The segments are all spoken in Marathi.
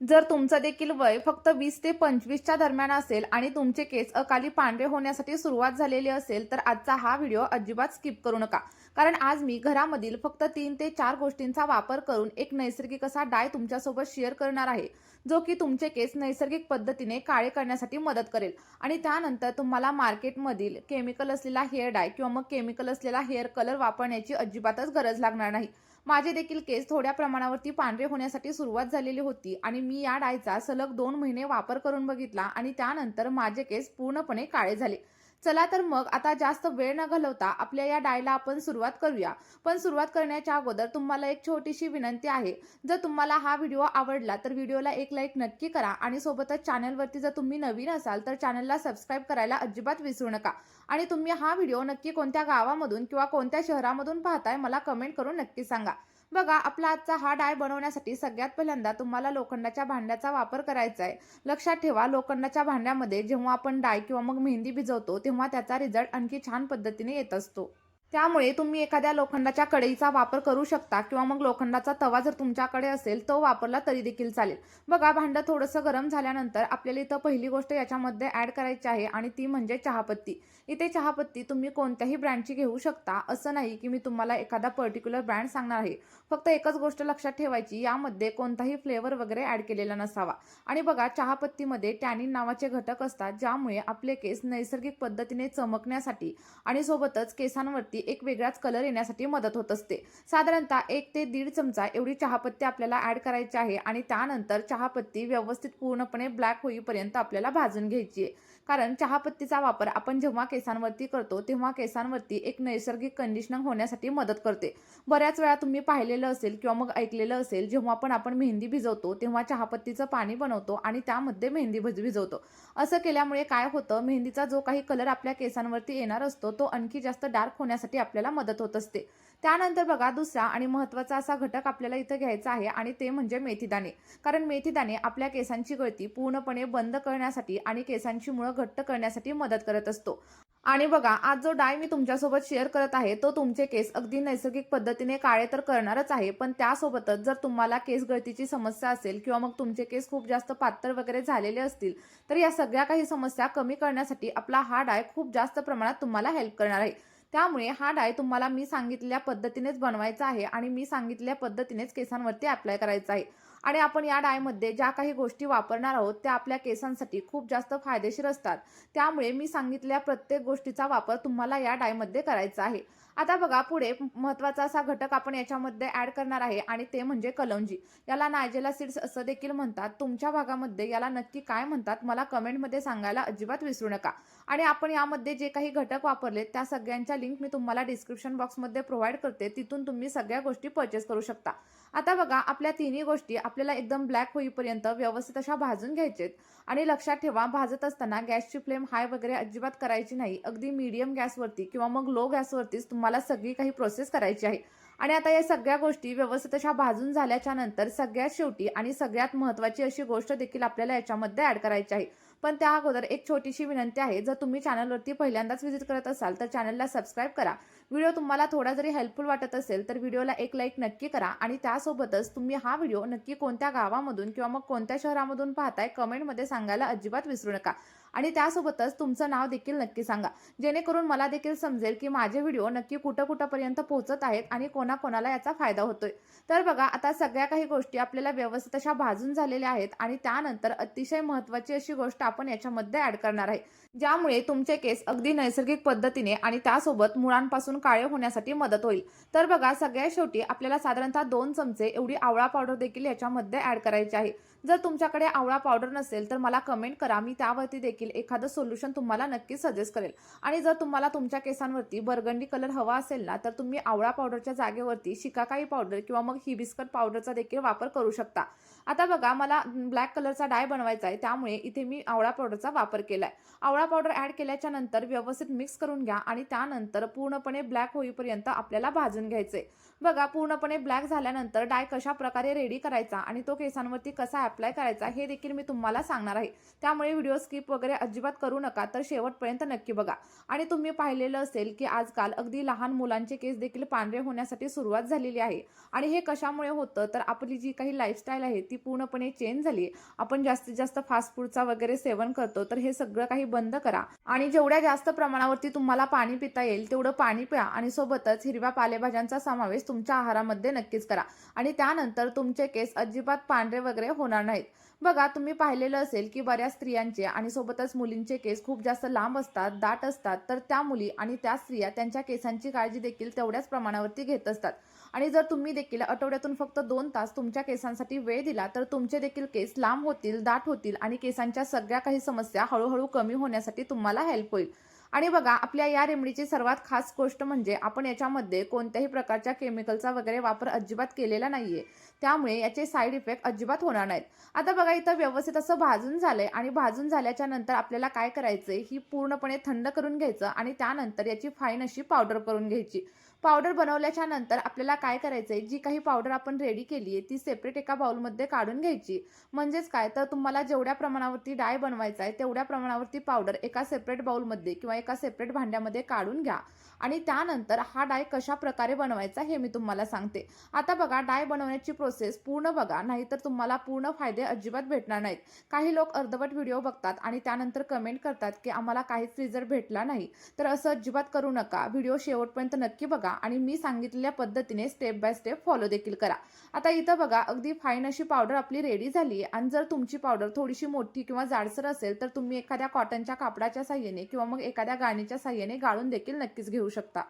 जर तुमचं देखील वय फक्त 20 ते 25च्या दरम्यान असेल आणि तुमचे केस अकाली पांढरे होण्यासाठी सुरुवात झालेली असेल, तर आजचा हा व्हिडिओ अजिबात स्किप करू नका. कारण आज मी घरामधील फक्त 3 ते 4 गोष्टींचा वापर करून एक नैसर्गिक असा डाय तुमच्यासोबत शेअर करणार आहे, जो की तुमचे केस नैसर्गिक पद्धतीने काळे करण्यासाठी मदत करेल. आणि त्यानंतर तुम्हाला मार्केटमधील केमिकल असलेला हेअर डाय किंवा मग केमिकल असलेला हेअर कलर वापरण्याची अजिबातच गरज लागणार नाही. माझे देखील केस थोड्या प्रमाणावरती पांढरे होण्यासाठी सुरुवात झालेली होती आणि मी या डायचा सलग 2 महिने वापर करून बघितला आणि त्यानंतर माझे केस पूर्णपणे काळे झाले. चला तर मग आता जास्त वेळ न घालवता आपल्या या डायला आपण सुरुवात करूया. पण सुरुवात करण्याच्या अगोदर तुम्हाला एक छोटीशी विनंती आहे. जर तुम्हाला हा व्हिडिओ आवडला तर व्हिडिओला एक लाईक नक्की करा आणि सोबतच चॅनलवरती जर तुम्ही नवीन असाल तर चॅनलला सबस्क्राईब करायला अजिबात विसरू नका. आणि तुम्ही हा व्हिडिओ नक्की कोणत्या गावामधून किंवा कोणत्या शहरामधून पाहताय मला कमेंट करून नक्की सांगा. बघा, आपला आजचा हा डाय बनवण्यासाठी सगळ्यात पहिल्यांदा तुम्हाला लोखंडाच्या भांड्याचा वापर करायचा आहे. लक्षात ठेवा, लोखंडाच्या भांड्यामध्ये जेव्हा आपण डाय किंवा मग मेहंदी भिजवतो तेव्हा त्याचा रिझल्ट आणखी छान पद्धतीने येत असतो. त्यामुळे तुम्ही एखाद्या लोखंडाच्या कढईचा वापर करू शकता किंवा मग लोखंडाचा तवा जर तुमच्याकडे असेल तो वापरला तरी देखील चालेल. बघा, भांडं थोडंसं गरम झाल्यानंतर आपल्याला इथं पहिली गोष्ट याच्यामध्ये ॲड करायची आहे आणि ती म्हणजे चहापत्ती. इथे चहापत्ती तुम्ही कोणत्याही ब्रँडची घेऊ शकता. असं नाही की मी तुम्हाला एखादा पर्टिक्युलर ब्रँड सांगणार आहे. फक्त एकच गोष्ट लक्षात ठेवायची, यामध्ये कोणताही फ्लेवर वगैरे ॲड केलेला नसावा. आणि बघा, चहापत्तीमध्ये टॅनिन नावाचे घटक असतात, ज्यामुळे आपले केस नैसर्गिक पद्धतीने चमकण्यासाठी आणि सोबतच केसांवरती एक वेगळाच कलर येण्यासाठी मदत होत असते. साधारणतः 1 ते 1.5 चमचा एवढी चहापत्ती आपल्याला ॲड करायची आहे आणि त्यानंतर चहापत्ती व्यवस्थित पूर्णपणे ब्लॅक होईपर्यंत आपल्याला भाजून घ्यायची आहे. कारण चहापत्तीचा वापर आपण जेव्हा केसांवरती करतो तेव्हा केसांवरती एक नैसर्गिक कंडिशनिंग होण्यासाठी मदत करते. बऱ्याच वेळा तुम्ही पाहिलेलं असेल किंवा मग ऐकलेलं असेल, जेव्हा पण आपण मेहंदी भिजवतो तेव्हा चहापत्तीचं पाणी बनवतो आणि त्यामध्ये मेहंदी भिजवतो. असं केल्यामुळे काय होतं, मेहंदीचा जो काही कलर आपल्या केसांवरती येणार असतो तो आणखी जास्त डार्क होण्यासाठी आपल्याला मदत होत असते. त्यानंतर बघा, दुसरा आणि महत्त्वाचा असा घटक आपल्याला इथं घ्यायचा आहे आणि ते म्हणजे मेथीदाणे. कारण मेथीदाणे आपल्या केसांची गळती पूर्णपणे बंद करण्यासाठी आणि केसांची मुळं घट्ट करण्यासाठी मदत करत असतो. आणि बघा, आज जो डाय मी तुमच्यासोबत शेअर करत आहे तो तुमचे केस अगदी नैसर्गिक पद्धतीने काळे तर करणारच आहे, पण त्यासोबतच जर तुम्हाला केस गळतीची समस्या असेल किंवा मग तुमचे केस खूप जास्त पातळ वगैरे झालेले असतील, तर या सगळ्या काही समस्या कमी करण्यासाठी आपला हा डाय खूप जास्त प्रमाणात तुम्हाला हेल्प करणार आहे. त्यामुळे हा डाय तुम्हाला मी सांगितलेल्या पद्धतीनेच बनवायचा आहे आणि मी सांगितलेल्या पद्धतीनेच केसांवरती अप्लाय करायचा आहे. आणि आपण या डायमध्ये ज्या काही गोष्टी वापरणार आहोत त्या आपल्या केसांसाठी खूप जास्त फायदेशीर असतात. त्यामुळे मी सांगितलेल्या प्रत्येक गोष्टीचा वापर तुम्हाला या डायमध्ये करायचा आहे. आता बघा, पुढे महत्त्वाचा असा घटक आपण याच्यामध्ये ॲड करणार आहे आणि ते म्हणजे कलौंजी. याला नायजेला सीड्स असं देखील म्हणतात. तुमच्या भागामध्ये याला नक्की काय म्हणतात मला कमेंटमध्ये सांगायला अजिबात विसरू नका. आणि आपण यामध्ये जे काही घटक वापरले त्या सगळ्यांच्या लिंक मी तुम्हाला डिस्क्रिप्शन बॉक्समध्ये प्रोव्हाइड करते. तिथून तुम्ही सगळ्या गोष्टी परचेस करू शकता. आता बघा, आपल्या तिन्ही गोष्टी आपल्याला एकदम ब्लॅक होईपर्यंत व्यवस्थित अशा भाजून घ्यायचेत. आणि लक्षात ठेवा, भाजत असताना गॅसची फ्लेम हाय वगैरे अजिबात करायची नाही. अगदी मीडियम गॅसवरती किंवा मग लो गॅसवरतीच तुम्हाला सगळी काही प्रोसेस करायची आहे. आणि आता या सगळ्या गोष्टी व्यवस्थित अशा भाजून झाल्याच्या नंतर सगळ्यात शेवटी आणि सगळ्यात महत्त्वाची अशी गोष्ट देखील आपल्याला याच्यामध्ये ॲड करायची आहे. पण त्या अगोदर एक छोटीशी विनंती आहे. जर तुम्ही चॅनलवरती पहिल्यांदाच व्हिजिट करत असाल तर चॅनलला सबस्क्राईब करा. व्हिडिओ तुम्हाला थोडा जरी हेल्पफुल वाटत असेल तर व्हिडिओला एक लाईक नक्की करा आणि त्यासोबतच तुम्ही हा व्हिडिओ नक्की कोणत्या गावामधून किंवा मग कोणत्या शहरामधून पाहताय कमेंटमध्ये सांगायला अजिबात विसरू नका. आणि त्यासोबतच तुमचं नाव देखील नक्की सांगा, जेणेकरून मला देखील समजेल की माझे व्हिडिओ नक्की कुठंपर्यंत पोहोचत आहेत आणि कोणाकोणाला याचा फायदा होतोय. तर बघा, आता सगळ्या काही गोष्टी आपल्याला व्यवस्थित अशा भाजून झालेल्या आहेत आणि त्यानंतर अतिशय महत्त्वाची अशी गोष्ट आपण याच्यामध्ये ॲड करणार आहे, ज्यामुळे तुमचे केस अगदी नैसर्गिक पद्धतीने आणि त्यासोबत मुळांपासून काळे होण्यासाठी मदत होईल. तर बघा, सगळ्यात शेवटी आपल्याला साधारणतः 2 चमचे एवढी आवळा पावडर देखील याच्यामध्ये ॲड करायची आहे. जर तुमच्याकडे आवळा पावडर नसेल तर मला कमेंट करा, मी त्यावरती देखील एखादं सोल्युशन तुम्हाला नक्की सजेस्ट करेल. आणि जर तुम्हाला तुमच्या केसांवरती बर्गंडी कलर हवा असेल ना, तर तुम्ही आवळा पावडरच्या जागेवरती शिकाकाई पावडर किंवा मग हिबिस्कट पावडरचा देखील वापर करू शकता. आता बघा, मला ब्लॅक कलरचा डाय बनवायचा आहे, त्यामुळे इथे मी आवळा पावडरचा वापर केलाय. आवळा पावडर ॲड केल्याच्या नंतर व्यवस्थित मिक्स करून घ्या आणि त्यानंतर पूर्णपणे ब्लॅक होईपर्यंत आपल्याला भाजून घ्यायचे. बघा, पूर्णपणे ब्लॅक झाल्यानंतर डाय कशा प्रकारे रेडी करायचा आणि तो केसांवरती कसा अप्लाय करायचा हे देखील मी तुम्हाला सांगणार आहे. त्यामुळे व्हिडिओ स्किप वगैरे अजिबात करू नका, तर शेवटपर्यंत नक्की बघा. आणि तुम्ही पाहिलेलं असेल की आजकाल अगदी लहान मुलांचे केस देखील पांढरे होण्यासाठी सुरुवात झालेली आहे. आणि हे कशामुळे होतं, तर आपली जी काही लाईफस्टाईल आहे ती पूर्णपणे चेंज झाली. आपण जास्तीत जास्त फास्ट फूडचा वगैरे सेवन करतो, तर हे सगळं काही बंद करा आणि जेवढ्या जास्त प्रमाणावरती तुम्हाला पाणी पिता येईल तेवढं पाणी प्या आणि सोबतच हिरव्या पालेभाज्यांचा समावेश तुमच्या आहारामध्ये नक्कीच करा आणि त्यानंतर तुमचे केस अजिबात पांढरे वगैरे होणार नाहीत. बघा, तुम्ही पाहिलेलं असेल की बऱ्याच स्त्रियांचे आणि सोबतच मुलींचे केस खूप जास्त लांब असतात, दाट असतात, तर त्या मुली आणि त्या स्त्रिया त्यांच्या केसांची काळजी देखील तेवढ्याच प्रमाणावरती घेत असतात. आणि जर तुम्ही देखील आठवड्यातून फक्त 2 तास तुमच्या केसांसाठी वेळ दिला तर तुमचे देखील केस लांब होतील, दाट होतील आणि केसांच्या सगळ्या काही समस्या हळूहळू कमी होण्यासाठी तुम्हाला हेल्प होईल. आणि बघा, आपल्या या रेमेडीची सर्वात खास गोष्ट म्हणजे आपण याच्यामध्ये कोणत्याही प्रकारच्या केमिकलचा वगैरे वापर अजिबात केलेला नाहीये. त्यामुळे याचे साईड इफेक्ट अजिबात होणार नाहीत. आता बघा, इथं व्यवस्थित असं भाजून झालंय आणि भाजून झाल्याच्या नंतर आपल्याला काय करायचंय, ही पूर्णपणे थंड करून घ्यायचं आणि त्यानंतर याची फाईन अशी पावडर करून घ्यायची. पावडर बनवल्याच्या नंतर आपल्याला काय करायचंय, जी काही पावडर आपण रेडी केली आहे ती सेपरेट एका बाउलमध्ये काढून घ्यायची. म्हणजेच काय, तर तुम्हाला जेवढ्या प्रमाणावरती डाय बनवायचा आहे तेवढ्या प्रमाणावरती पावडर एका सेपरेट बाउलमध्ये किंवा एका सेपरेट भांड्यामध्ये काढून घ्या आणि त्यानंतर हा डाय कशा प्रकारे बनवायचा हे मी तुम्हाला सांगते. आता बघा, डाय बनवण्याची प्रोसेस पूर्ण बघा, नाहीतर तुम्हाला पूर्ण फायदे अजिबात भेटणार नाहीत. काही लोक अर्धवट व्हिडिओ बघतात आणि त्यानंतर कमेंट करतात की आम्हाला काहीच रिझल्ट भेटला नाही. तर असं अजिबात करू नका. व्हिडिओ शेवटपर्यंत नक्की बघा आणि मी सांगितलेल्या पद्धतीने स्टेप बाय स्टेप फॉलो देखील करा. आता इथं बघा, अगदी फाईन अशी पावडर आपली रेडी झाली आहे आणि जर तुमची पावडर थोडीशी मोठी किंवा जाडसर असेल तर तुम्ही एखाद्या कॉटनच्या कापडाच्या साहाय्याने किंवा मग एखाद्या गाळणीच्या साहाय्याने गाळून देखील नक्कीच घेऊ शकता.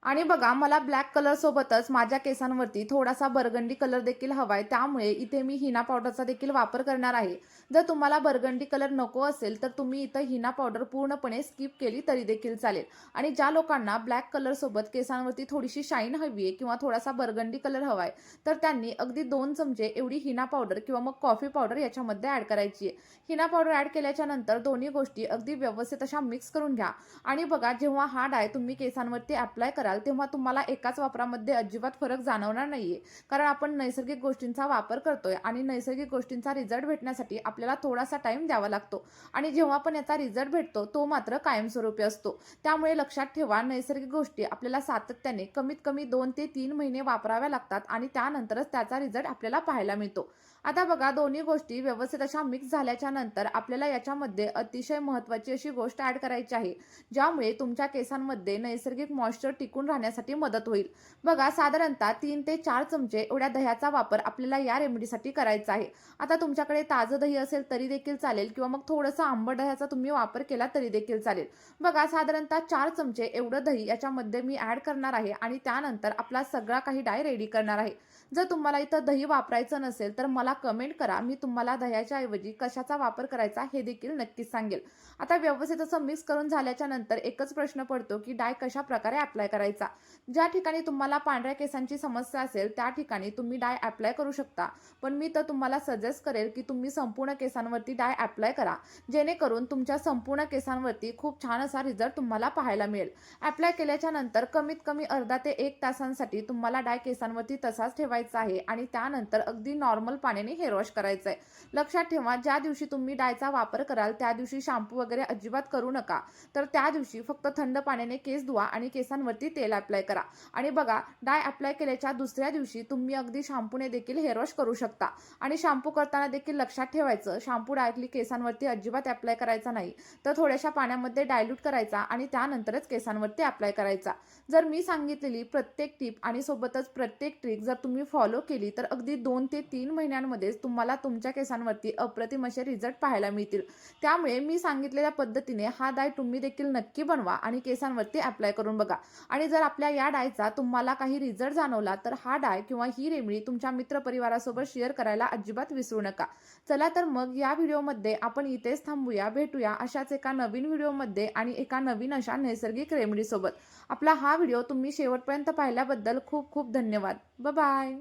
आणि बघा, मला ब्लॅक कलर सोबतच माझ्या केसांवरती थोडासा बर्गंडी कलर देखील हवाय, त्यामुळे इथे मी हिना पावडरचा देखील वापर करणार आहे. जर तुम्हाला बर्गंडी कलर नको असेल तर तुम्ही इथं हिना पावडर पूर्णपणे स्किप केली तरी देखील चालेल. आणि ज्या लोकांना ब्लॅक कलर सोबत केसांवरती थोडीशी शाईन हवी आहे किंवा थोडासा बर्गंडी कलर हवाय, तर त्यांनी अगदी 2 चमचे एवढी हिना पावडर किंवा मग कॉफी पावडर याच्यामध्ये ऍड करायची आहे. हिना पावडर ऍड केल्याच्या नंतर दोन्ही गोष्टी अगदी व्यवस्थित अशा मिक्स करून घ्या. आणि बघा, जेव्हा हा डाय तुम्ही केसांवरती अप्लाय कराल तेव्हा तुम्हाला एकाच वापरामध्ये अजिबात फरक जाणवणार नाहीये. कारण आपण नैसर्गिक गोष्टींचा वापर करतोय आणि नैसर्गिक गोष्टींचा रिझल्ट भेटण्यासाठी आपल्याला थोडासा टाइम द्यावा लागतो आणि जेव्हा पण याचा रिझल्ट भेटतो तो मात्र कायमस्वरूपी असतो. त्यामुळे लक्षात ठेवा, नैसर्गिक गोष्टी आपल्याला सातत्याने कमीत कमी 2 ते 3 महिने वापराव्या लागतात आणि त्यानंतरच त्याचा रिझल्ट आपल्याला पाहायला मिळतो. आता बघा, दोन्ही गोष्टी व्यवस्थित अशा मिक्स झाल्याच्या नंतर आपल्याला याच्यामध्ये अतिशय महत्त्वाची अशी गोष्ट ऍड करायची आहे, ज्यामुळे तुमच्या केसांमध्ये नैसर्गिक मॉइश्चर टिकून राहण्यासाठी मदत होईल. बघा, साधारणतः 3 ते 4 चमचे एवढ्या दह्याचा वापर आपल्याला या रेमेडीसाठी करायचा आहे. आता तुमच्याकडे ताजं दही असेल तरी देखील चालेल किंवा मग थोडंसं आंबट दह्याचा तुम्ही वापर केला तरी देखील चालेल. बघा, साधारणतः 4 चमचे एवढं दही याच्यामध्ये मी ऍड करणार आहे आणि त्यानंतर आपला सगळा काही डाय रेडी करणार आहे. जर तुम्हाला इथं दही वापरायचं नसेल तर मला कमेंट करा, मी तुम्हाला दह्याच्या ऐवजी कशाचा वापर करायचा हे देखील नक्कीच सांगेल. आता व्यवस्थित असं मिक्स करून झाल्याच्या नंतर एकच प्रश्न पडतो की डाय कशा प्रकारे अप्लाय करायचा. ज्या ठिकाणी तुम्हाला पांढऱ्या केसांची समस्या असेल त्या ठिकाणी तुम्ही डाय अप्लाय करू शकता, पण मी तर तुम्हाला सजेस्ट करेल की तुम्ही संपूर्ण केसांवरती डाय अप्लाय करा, जेणेकरून तुमच्या संपूर्ण केसांवरती खूप छान असा रिझल्ट तुम्हाला पाहायला मिळेल. अप्लाय केल्याच्या नंतर कमीत कमी अर्धा ते 1 तासांसाठी तुम्हाला डाय केसांवरती तसाच ठेवायचा आहे आणि त्यानंतर अगदी नॉर्मल पाण्याने हेअर वॉश करायचं आहे. लक्षात ठेवा, ज्या दिवशी तुम्ही डायचा वापर कराल त्या दिवशी शॅम्पू वगैरे अजिबात करू नका. तर त्या दिवशी फक्त थंड पाण्याने केस धुवा आणि केसांवरती तेल अप्लाय करा. आणि बघा, डाय अप्लाय केल्याच्या दुसऱ्या दिवशी तुम्ही अगदी शॅम्पूने देखील हेअर वॉश करू शकता. आणि शॅम्पू करताना देखील लक्षात ठेवायचं, शॅम्पू डायरेक्टली केसांवरती अजिबात अप्लाय करायचा नाही, तर थोड्याशा पाण्यामध्ये डायल्यूट करायचा आणि त्यानंतरच केसांवरती अप्लाय करायचा. जर मी सांगितलेली प्रत्येक टिप आणि सोबतच प्रत्येक ट्रिक जर तुम्ही फॉलो केली तर अगदी 2 ते 3 महिन्यांमध्येच तुम्हाला तुमच्या केसांवरती अप्रतिम असे रिझल्ट पाहायला मिळतील. त्यामुळे मी सांगितलेल्या पद्धतीने हा डाय तुम्ही देखील नक्की बनवा आणि केसांवरती अप्लाय करून बघा. आणि जर आपल्या या डायचा तुम्हाला काही रिझल्ट जाणवला तर हा डाय किंवा ही रेमेडी तुमच्या मित्रपरिवारासोबत शेअर करायला अजिबात विसरू नका. चला तर मग या व्हिडिओमध्ये आपण इथेच थांबूया. भेटूया अशाच एका नवीन व्हिडिओमध्ये आणि एका नवीन अशा नैसर्गिक रेमेडी सोबत. आपला हा व्हिडिओ तुम्ही शेवटपर्यंत पाहिल्याबद्दल खूप खूप धन्यवाद. Bye bye.